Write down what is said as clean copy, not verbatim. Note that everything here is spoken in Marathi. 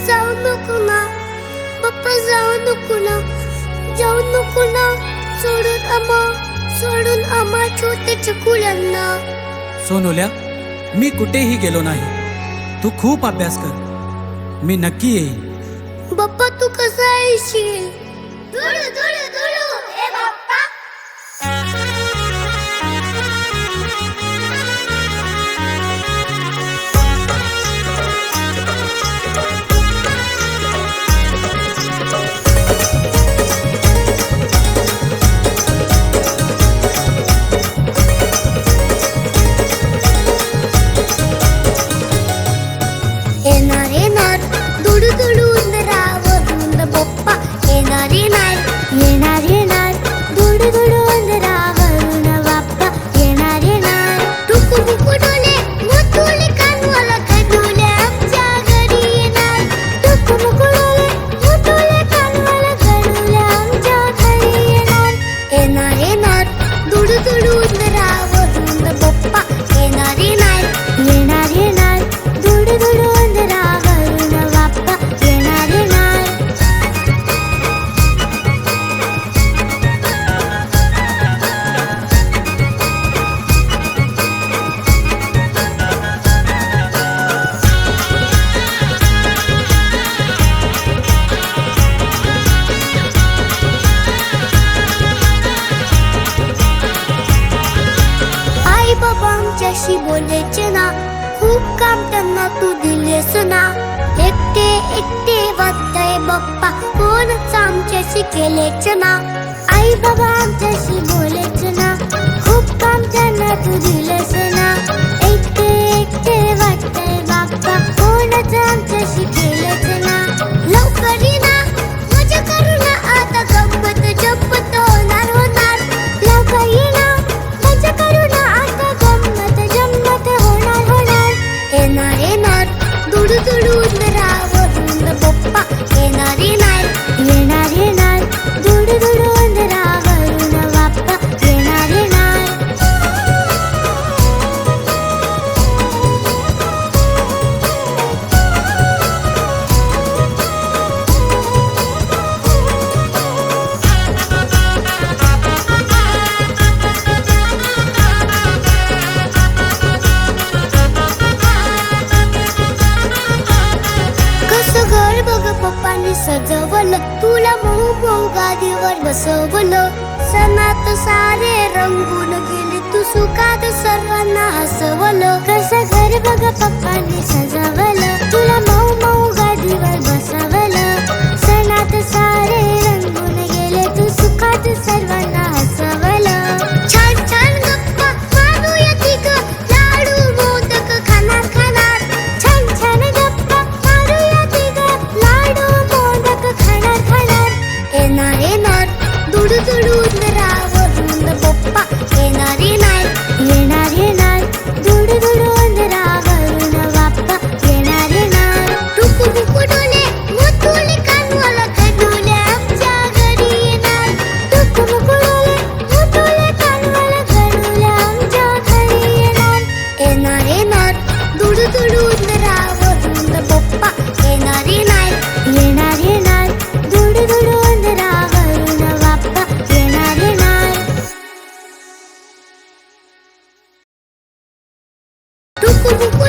जाऊ नको ना, पप्पा जाऊ नको ना, जाऊ नको ना, सोडून आम्हा छोट्या चिकुल्यांना. सोनुल्या, मी कुठेही गेलो नाही. तू खूप अभ्यास कर, मी नक्की येईन. बाप्पा तू कसा येशील? धुळू धुळू धुळू हे बाप्पा. येणार येणार दुडू दुडू उंदरावरून बाप्पा. येणार येणार येणार येणार दुडू दुडू उंदरावरून बाप्पा. येणार येणार टुकू बुकू डोले मोठुले कानवाला कडुले आमच्या घरी येणार. टुकू बुकू डोले मोठुले कानवाला कडुले आमच्या घरी येणार. येणार येणार दुडू दुडू उंदरावरून बाप्पा. येणार येणार येणार येणार दुडू दुडू उंदरावरून बाप्पा. येणार येणार. आई बाबा आमच्याशी बोलायचे ना, खूप काम त्यांना तू दिलेस ना. एकटे एकटे वाटतंय बाप्पा, कोणच आमच्याशी केलेच ना. आई बाबा आमच्याशी बोलायचे ना, खूप काम त्यांना तू दिलेस ना. एकटे एकटे वाटतंय बाप्पा, कोणच आमच्याशी केलेच ना. लवकर ये ना, मजा करू ना, आता गंमत जप्पत होणार होणार. लवकर ये ना, मजा करू ना, आता गंमत जम्मत होणार होणार. येणार येणार दुडू दुडू उंदरावरून बाप्पा. येणार येणार येणार येणार दुडू दुडू उंदरावरून बाप्पा. येणार येणार. कसं घर बघ पप्पाने सजवलं, तुला मऊ मऊ गादीवर बसवलं. सणात सारे रंगून गेले, तू सुखात सर्वांना हसवलं. कसं घर बघ पप्पाने सजवलं, तुला मऊ मऊ गादीवर बसवलं. सणात सारे रंगून गेले, तू सुखात सर्वांना हसवलं. छान छान गप्पा मारूया तिघं, लाडू मोदक खाणार खाणार. छान छान गप्पा मारूया तिघं, लाडू मोदक खाणार खाणार. येणार येणार दुडू दुडू उंदरावरून बाप्पा. येणार येणार येणार येणार दुडू दुडू उंदरावरून बाप्पा. येणार येणार टुकू बुकू डोले मोठुले कानवाला कडुले आमच्या घरी येणार. टुकू बुकू डोले मोठुले कानवाला कडुले आमच्या घरी येणार. येणार येणार दुडू दुडू उंदरावरून बाप्पा. येणार येणार येणार येणार दुडू दुडू उंदरावरून बाप्पा. येणार येणार. टुकू बुकू